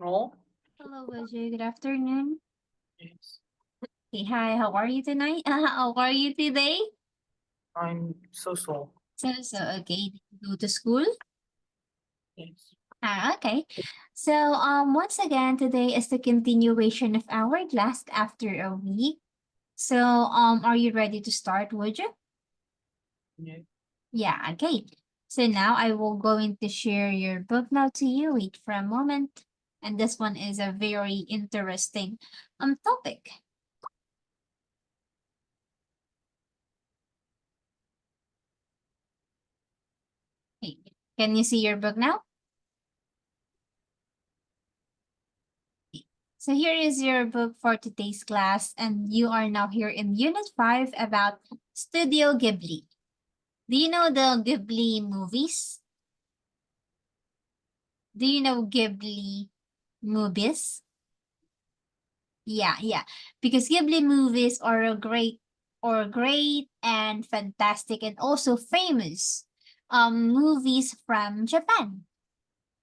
Hello? Hello, Vijay. Good afternoon. Yes. Hey, hi. How are you tonight? How are you today? I'm so. Okay. Did you go to school? Yes. Okay. So, once again, today is the continuation of our class after a week. So, are you ready to start, would you? Yes. Yeah, okay. So now I will going to share your book now to you. Wait for a moment. And this one is a very interesting topic. Hey, can you see your book now? So here is your book for today's class, and you are now here in Unit 5 about Studio Ghibli. Do you know the Ghibli movies? Do you know Ghibli movies? Yeah. Because Ghibli movies are a great and fantastic and also famous movies from Japan.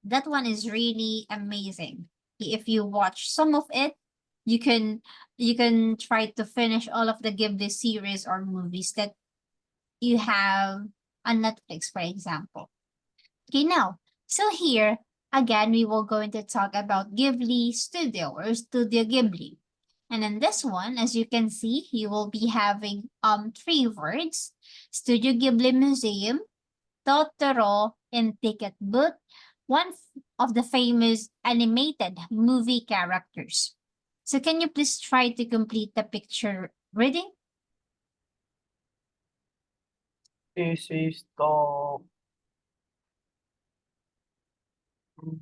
That one is really amazing. If you watch some of it, you can you can try to finish all of the Ghibli series or movies that you have on Netflix, for example. Okay, now, so here again we will going to talk about Ghibli Studio or Studio Ghibli. And in this one, as you can see, you will be having three words: Studio Ghibli Museum, Totoro, and Ticket Booth, of the famous animated movie characters. So can you please try to complete the picture reading? This is the mm,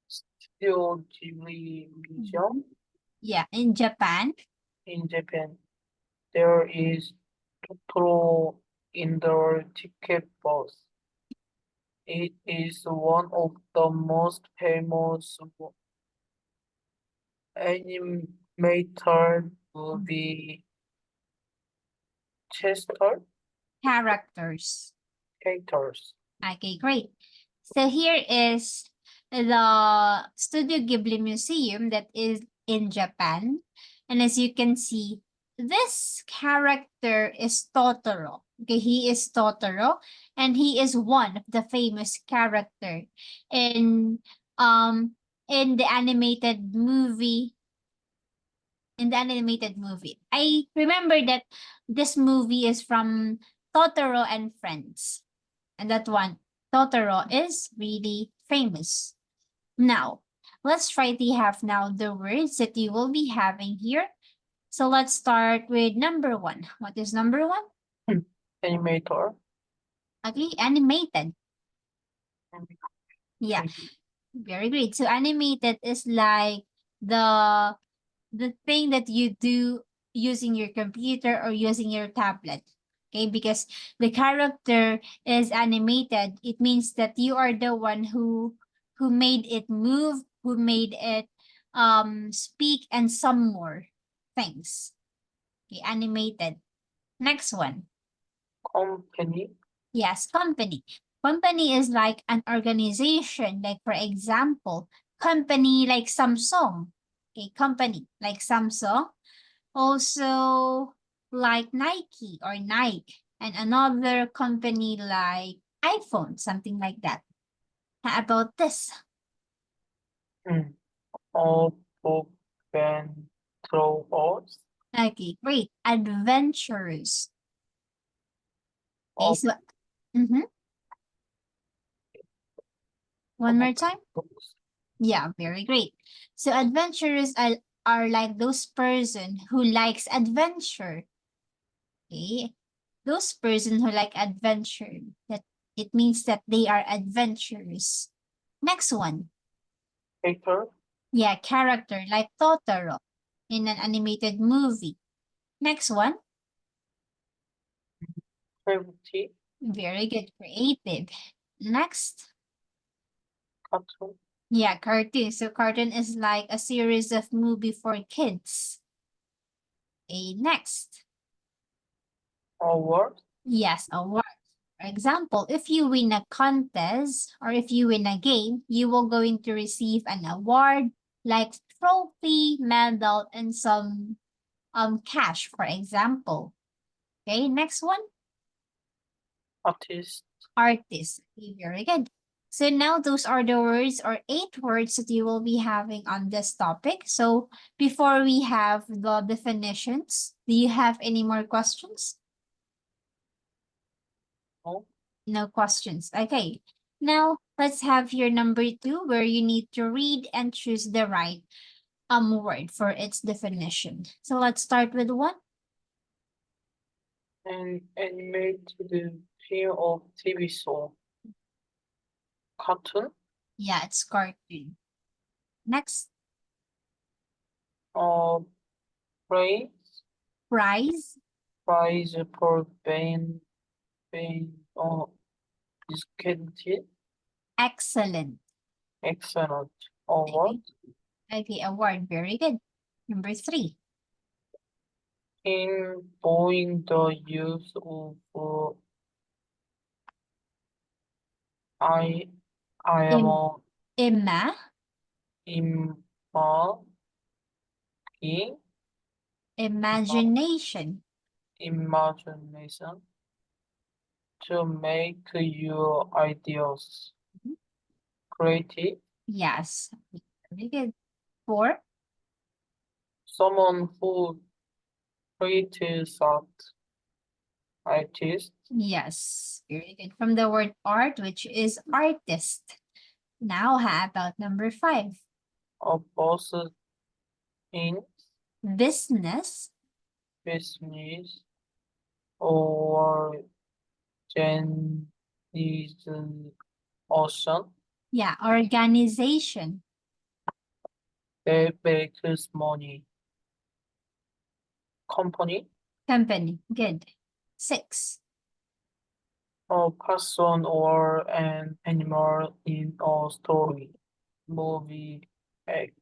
Studio Ghibli Museum Yeah, in Japan. in Japan. There is Totoro in the ticket booth. It is one of the most famous animated movie Chester Characters. characters. Okay, great. So here is the Studio Ghibli Museum that is in Japan. And as you can see, this character is Totoro. Okay, he is Totoro, and he is one of the famous character in um in the animated movie I remember that this movie is from Totoro and Friends. And that one, Totoro, is really famous. Now, let's try to have now the words that you will be having here. So let's start with number one. What is number one? Animator. Okay, animated. Yeah, Thank you. very great. So animated is like the the thing that you do using your computer or using your tablet. Okay, because the character is animated, it means that you are the one who made it move, who made it speak, and some more things. Okay, animated. Next one. Company. Yes, company. Company is like an organization, like for example, company like Samsung. Okay, company like Samsung. Also like Nike or Nike, and another company like iPhone, something like that. How about this? Mm. All book and throw outs. Okay, great. Adventurous. Okay, All so mhm. One more time. books. Yeah, very great. So adventurous are like those person who likes adventure. Okay, those person who like adventure. That it means that they are adventurous. Next one. Paper. Yeah, character like Totoro in an animated movie. Next one. Creativity. Very good, creative. Next. Cartoon. Yeah, cartoon. So cartoon is like a series of movie for kids. Okay, next. Award. Yes, award. For example, if you win a contest or if you win a game, you will going to receive an award like trophy, medal, and some cash, for example. Okay, next one, Artist. artist. Okay, very good. So now those are the words or 8 words that you will be having on this topic. So before we have the definitions, do you have any more questions? No. No questions. Okay. Now let's have your number 2 where you need to read and choose the right word for its definition. So let's start with one. An animated film of TV show. Cartoon. Yeah, it's cartoon. Next, Uh, praise. prize. Prize for being discounted. Excellent. Excellent. Award. Okay, award. Very good. Number 3. Employing the use of I I am Im a Ima. imaging Imagination. imagination to make your ideas Mhm. creative. Yes. Very good. 4. Someone who creates art, artist, Yes. Very good. From the word art, which is artist. Now, how about number 5? a person in Business. business or ocean Yeah, organization. that makes money. Company, Company. Good. 6. a person or an animal in a story, movie, act,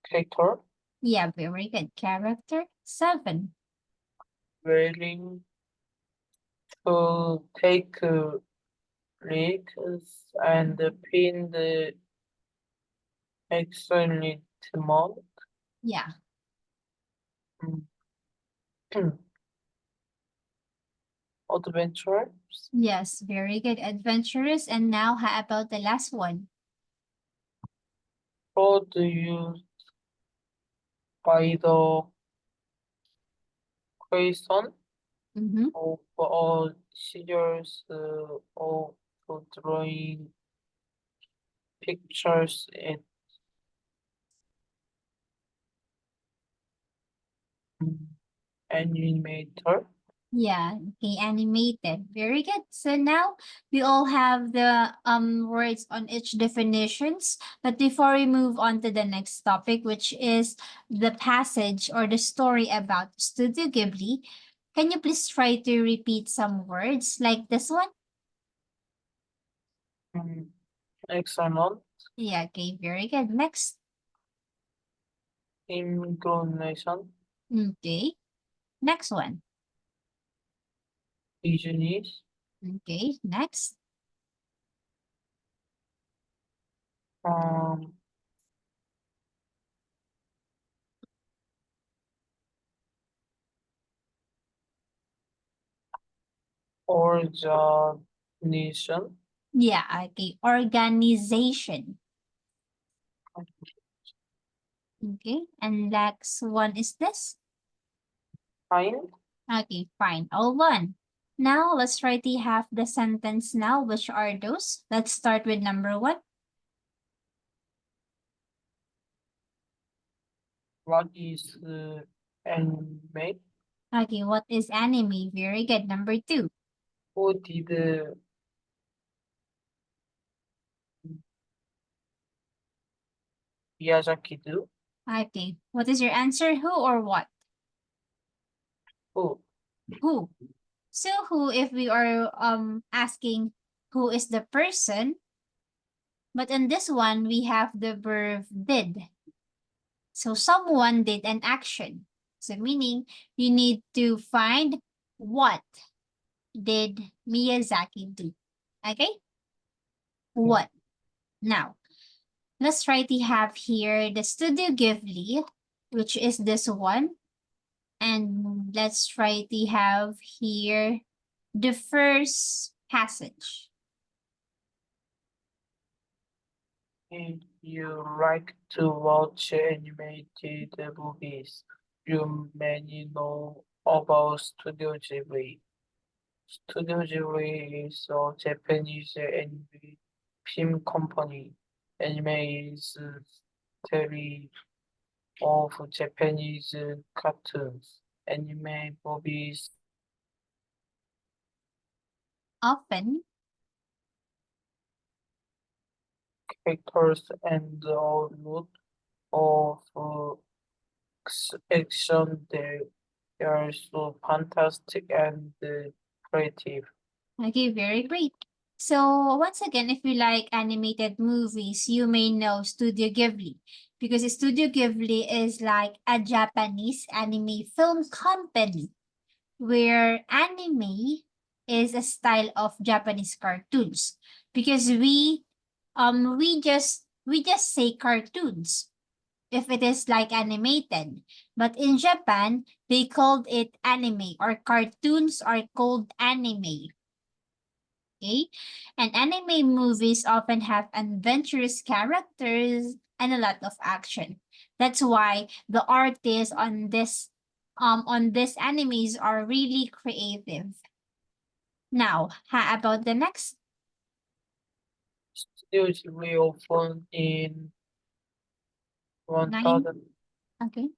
character, Yeah, very good. Character. 7. willing to take risks and pin the excellent amount. Yeah. Adventures. Yes, very good. Adventurous. And now, how about the last one? How do you by the question Mm-hmm. of all series of drawing pictures and animator. Yeah, okay, animated. Very good. So now we all have the words on each definitions. But before we move on to the next topic, which is the passage or the story about Studio Ghibli, can you please try to repeat some words like this one? Mm, Excellent. Yeah, okay, very good. Next. Inclination. Okay. Next one. Business. Okay, next. Um, Organization. Yeah, okay. Organization. Okay, and next one is this. Kind. Okay, fine. All one. Now let's try to have the sentence now. Which are those? Let's start with number 1. What is anime? Okay, what is anime? Very good. Number 2. Who did Miyazaki do? Okay, what is your answer? Who or what? Who? Who. So who, if we are asking who is the person, but in this one we have the verb did. So someone did an action. So meaning you need to find what did Miyazaki do. Okay? What? Now, let's try to have here the Studio Ghibli, which is this one. And let's try to have here the first passage. If you like to watch animated movies, you may know about Studio Ghibli. Studio Ghibli is a Japanese anime film company. Anime is theory of Japanese cartoons. Anime movies Often, characters and the outlook of action. They are so fantastic and creative. okay, very great. So once again, if you like animated movies, you may know Studio Ghibli because Studio Ghibli is like a Japanese anime film company where anime is a style of Japanese cartoons because we just say cartoons if it is like animated. But in Japan, they called it anime or cartoons are called anime. Okay? And anime movies often have adventurous characters and a lot of action. That's why the artists on this animes are really creative. Now, how about the next Studio Ghibli opened in nine? Okay.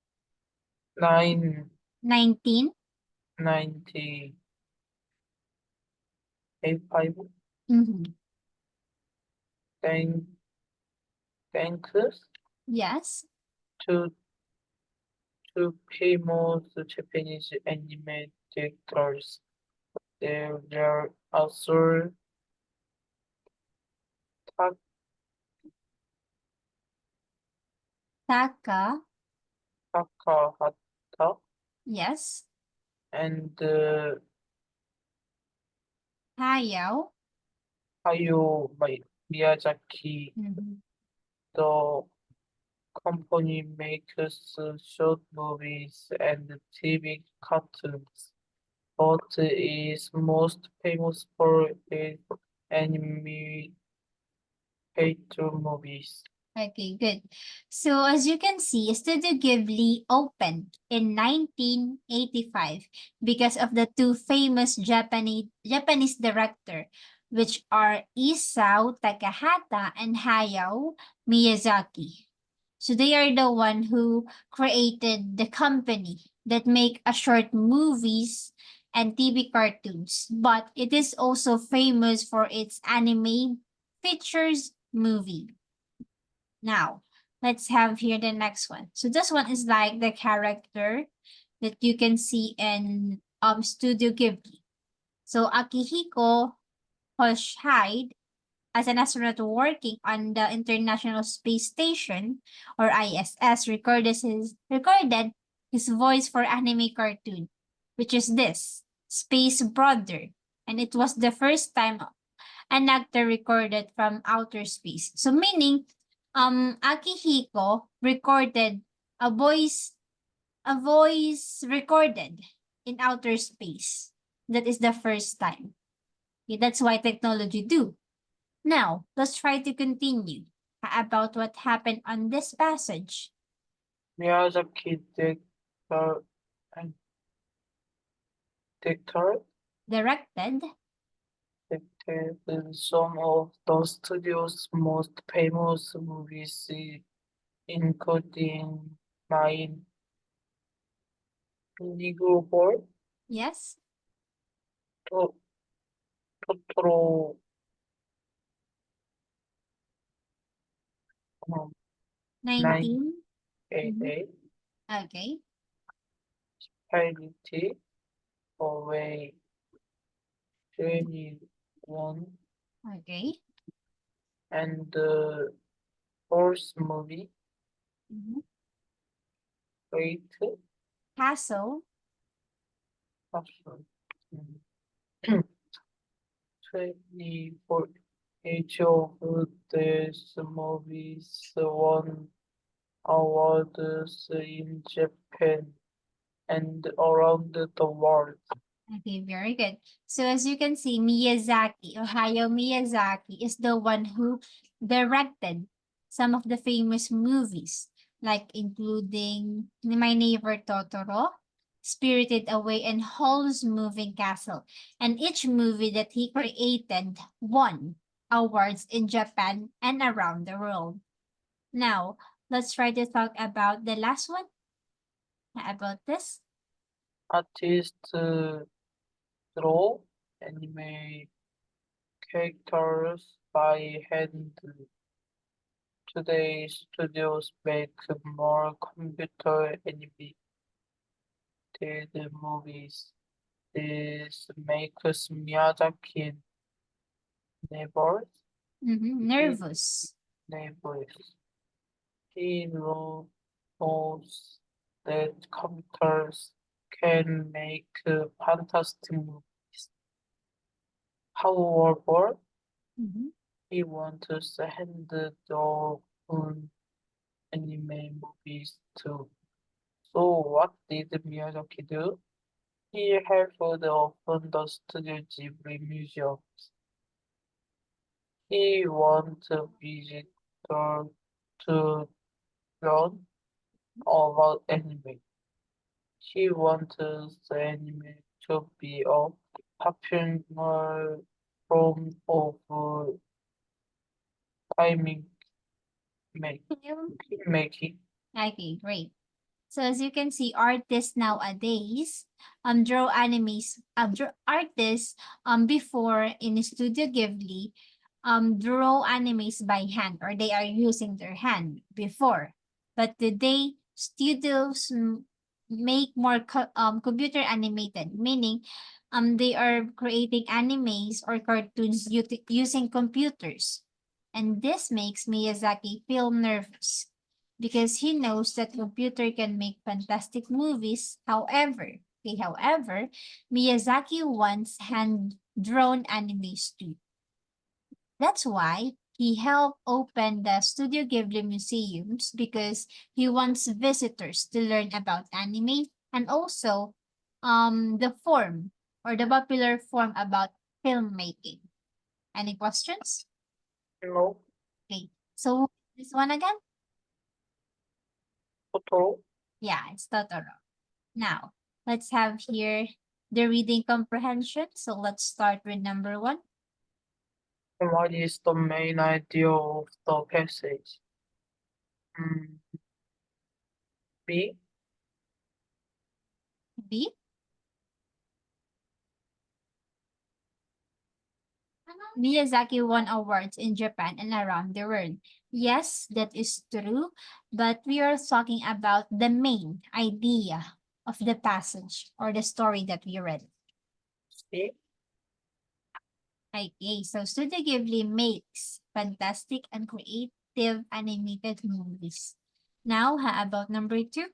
19. 1995 Mm-hmm. thank, thanks Yes. to famous Japanese anime directors. There were also Ta- Taka. Takahata Yes. and Hayao. Hayao Miyazaki. Mm-hmm. The company makes short movies and TV cartoons, but is most famous for its animated movies. Okay, good. So as you can see, Studio Ghibli opened in 1985 because of the two famous Japanese director, which are Isao Takahata and Hayao Miyazaki. So they are the one who created the company that make a short movies and TV cartoons, but it is also famous for its anime features movie. Now, let's have here the next one. So this one is like the character that you can see in Studio Ghibli. So Akihiko Hoshide, as an astronaut working on the International Space Station or ISS, recorded his voice for anime cartoon, which is this Space Brother, and it was the first time an actor recorded from outer space. So meaning, Akihiko recorded a voice, a voice recorded in outer space. That is the first time. Okay, that's why technology do. Now, let's try to continue about what happened on this passage. Miyazaki director and director Directed, directed some of the studio's most famous movies, including My Negro Boy, yes, To- Totoro, um, 19. Mhm. 988, Okay, Spirited Away 21, okay. and the fourth movie, Mhm. Wait, Castle. Awesome. 24 each of these movies won awards in Japan and around the world. Okay, very good. So as you can see, Miyazaki, Hayao Miyazaki is the one who directed some of the famous movies, like including My Neighbor Totoro, Spirited Away, and Howl's Moving Castle. And each movie that he created won awards in Japan and around the world. Now, let's try to talk about the last one, about this. Artists draw anime characters by hand. Today, studios make more computer animated movies. This makes Miyazaki nervous. He Nervous. nervous. He knows that computers can make fantastic movies. However, Mhm. he wants to handle own anime movies too. So what did Miyazaki do? He helped open the Studio Ghibli museums. He wants visitors to learn about anime. He wants the anime to be a popular form of timing making. Okay, great. So as you can see, artists nowadays draw animes artists before in Studio Ghibli draw animes by hand, or they are using their hand before. But today studios make more computer animated, meaning they are creating animes or cartoons using computers. And this makes Miyazaki feel nervous because he knows that computer can make fantastic movies. However, Miyazaki wants hand-drawn animes too. That's why he helped open the Studio Ghibli museums, because he wants visitors to learn about anime, and also the form or the popular form about filmmaking. Any questions? No, Okay. So this one again? Totoro. Yeah, it's Totoro. Now, let's have here the reading comprehension. So let's start with number one. What is the main idea of the passage? Mm, B. B. Miyazaki won awards in Japan and around the world. Yes, that is true, but we are talking about the main idea of the passage or the story that we read. C. Okay, so Studio Ghibli makes fantastic and creative animated movies. Now, how about number two?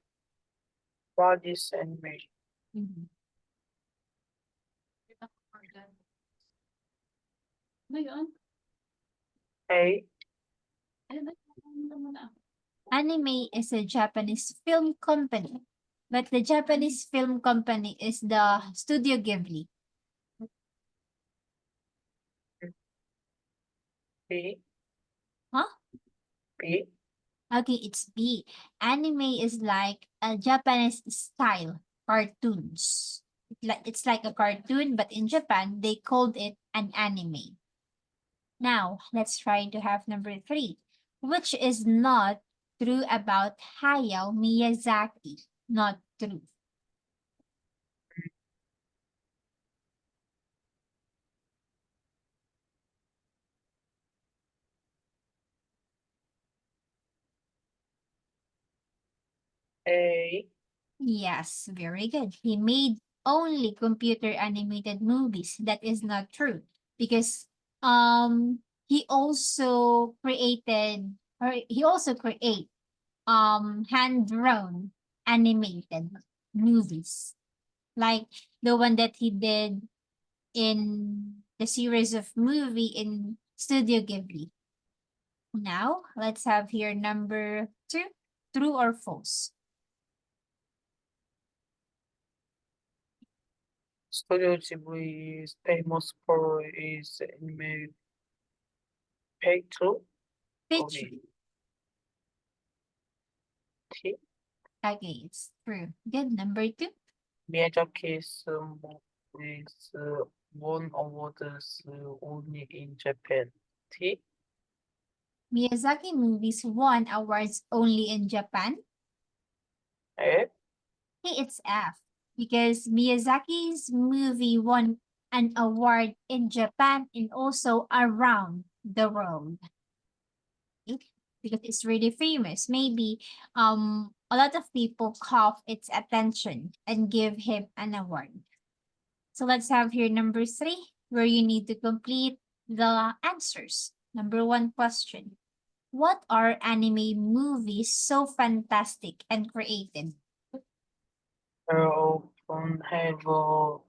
What is animation? Mhm. A. Anime is a Japanese film company, but the Japanese film company is the Studio Ghibli. B. Huh? B. Okay, it's B. Anime is like a Japanese style cartoons. It's like a cartoon, but in Japan, they called it an anime. Now, let's try to have number three, which is not true about Hayao Miyazaki. Not true. A. Yes, very good. He made only computer animated movies. That is not true, because he also create hand drawn animated movies, like the one that he did in the series of movie in Studio Ghibli. Now, let's have here number 2, true or false. Studio Ghibli is famous for its anime picture Picture. movie. Okay, it's true. Good. Number 2. Miyazaki's movies won awards only in Japan. T. Miyazaki movies won awards only in Japan. F. Hey, it's F. Because Miyazaki's movie won an award in Japan and also around the world. Okay? Because it's really famous. Maybe a lot of people caught its attention and give him an award. So let's have here number 3, where you need to complete the answers. Number 1 question. What are anime movies so fantastic and creative? Often have all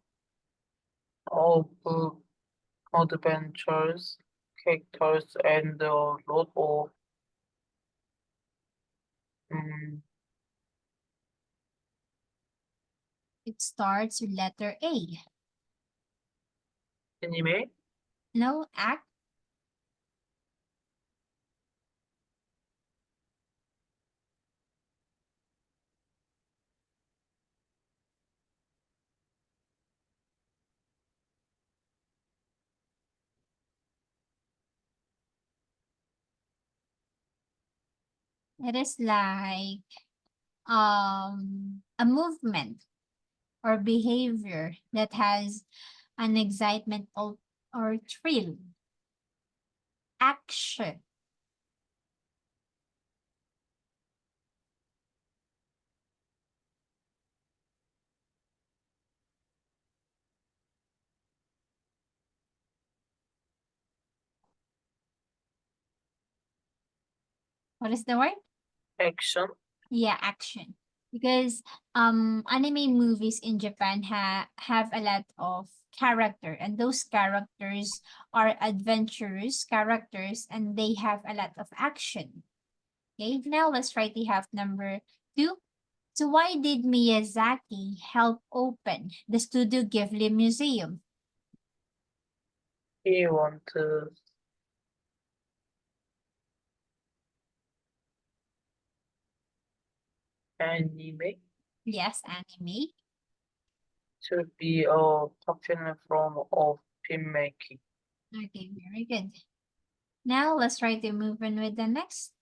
adventures, characters, and a lot of um, It starts with letter A. anime. No, act. It is like a movement or behavior that has an excitement or thrill. Action. What is the word? Action. Yeah, action. Because anime movies in Japan have a lot of character, and those characters are adventurous characters and they have a lot of action. Okay, now let's try to have number 2. So why did Miyazaki help open the Studio Ghibli Museum? He wanted anime Yes, anime. to be a popular form of filmmaking. Okay, very good. Now let's try to move on with the next.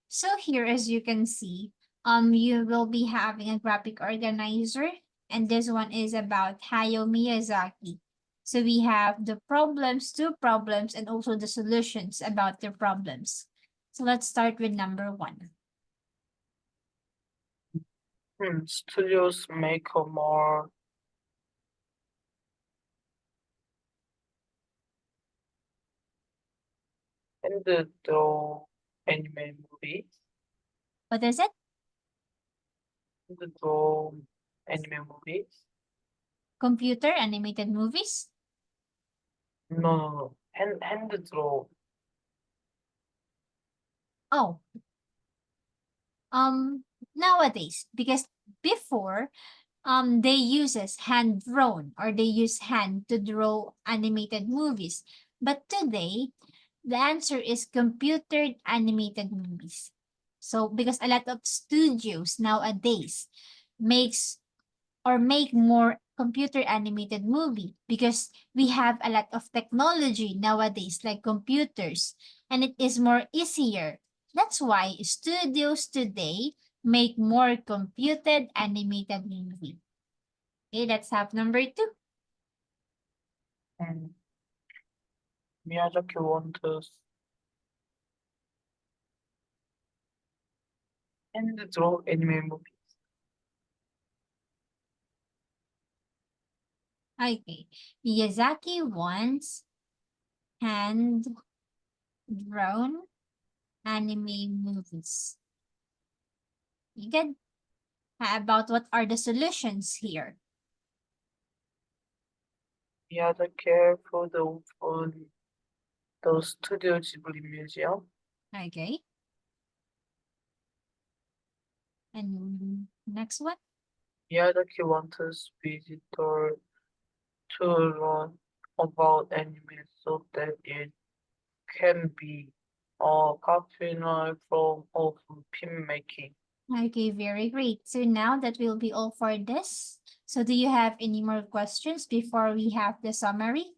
So here, as you can see, you will be having a graphic organizer, and this one is about Hayao Miyazaki. So we have the problems, 2 problems, and also the solutions about the problems. So let's start with number 1. Studios make a more and draw anime movies. What is it? And draw anime movies. Computer animated movies? No, no, no. Hand draw. Oh, nowadays, because before, they uses hand drawn or they use hand to draw animated movies. But today, the answer is computer animated movies. So because a lot of studios nowadays makes or make more computer animated movie because we have a lot of technology nowadays like computers, and it is more easier. That's why studios today make more computed animated movie. Okay, let's have number 2. And Miyazaki wants and draw anime movies. Okay, Miyazaki wants hand drawn anime movies. You good? How about what are the solutions here? care for the Studio Ghibli Museum. Okay. And next one? Miyazaki wants visitor to learn about anime so that it can be a partner from of filmmaking. Okay, very great. So now that will be all for this. So do you have any more questions before we have the summary?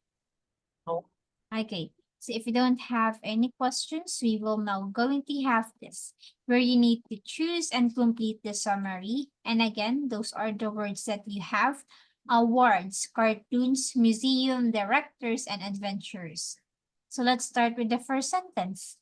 No, Okay, so if you don't have any questions, we will now going to have this, where you need to choose and complete the summary. And again, those are the words that you have. Awards, cartoons, museum, directors, and adventures. So let's start with the first sentence.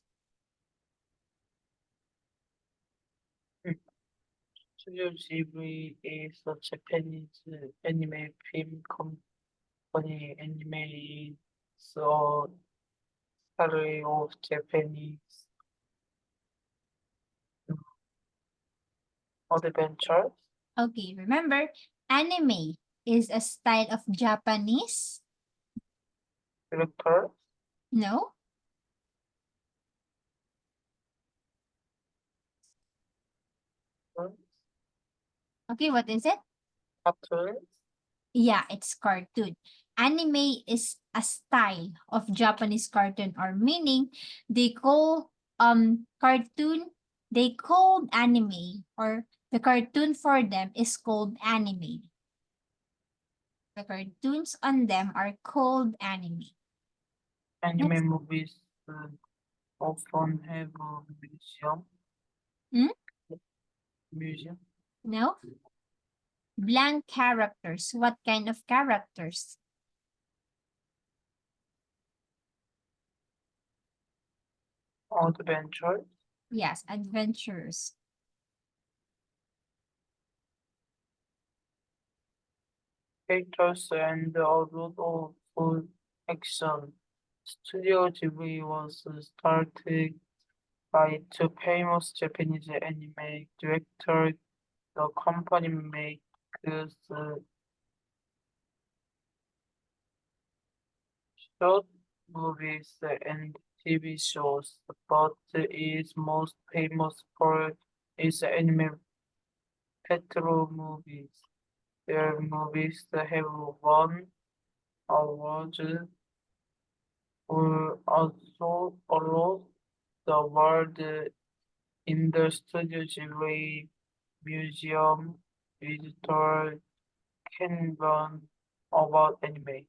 Studio Ghibli is a Japanese anime film company. Anime is a study of Japanese adventures, Okay, remember, anime is a style of Japanese. characters, No? Okay, what is it? cartoons, Yeah, it's cartoon. Anime is a style of Japanese cartoon, or meaning they call cartoon, they called anime, or the cartoon for them is called anime. The cartoons on them are called anime. anime Next. movies often have a Hmm? museum, No? Blank characters. What kind of characters? adventures, Yes, adventures. characters, and a lot of full action. Studio Ghibli was started by two famous Japanese anime directors. The company makes short movies and TV shows, but its most famous for its anime retro movies. Their movies have won awards or also allowed the world in the Studio Ghibli Museum visitor can learn about anime.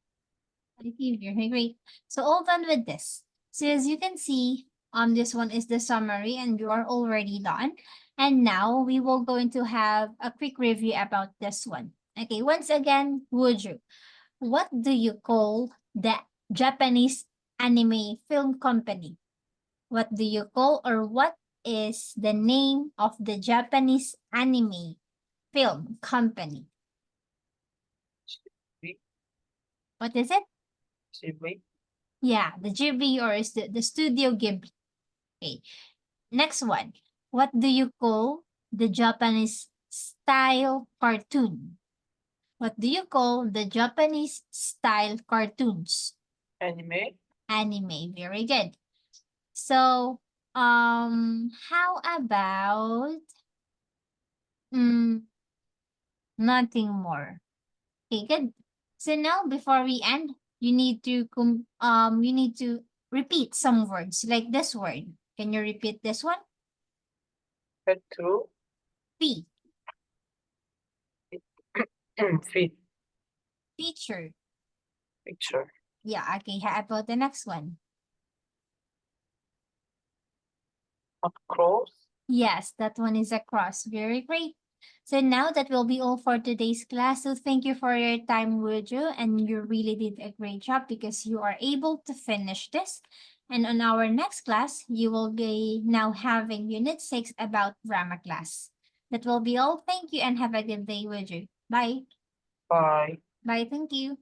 Thank you. Very great. So all done with this. So as you can see, this one is the summary and you are already done. And now we will going to have a quick review about this one. Okay, once again, Wojo, what do you call the Japanese anime film company? What do you call, or what is the name of the Japanese anime film company? Ghibli, What is it? Ghibli, Yeah, the Ghibli, or is the Studio Ghibli. Okay. Next one. What do you call the Japanese style cartoon? What do you call the Japanese style cartoons? anime, Anime. Very good. So, how about mm, nothing more? Okay, good. So now before we end, you need to repeat some words like this word. Can you repeat this one? retro, P. feed, Teacher. picture, Yeah, okay. How about the next one? up close. Yes, that one is a cross. Very great. So now that will be all for today's class. So thank you for your time, Wojo, and you really did a great job because you are able to finish this. And on our next class, you will be now having Unit 6 about drama class. That will be all. Thank you and have a good day, Wojo. Bye. Bye. Bye. Thank you.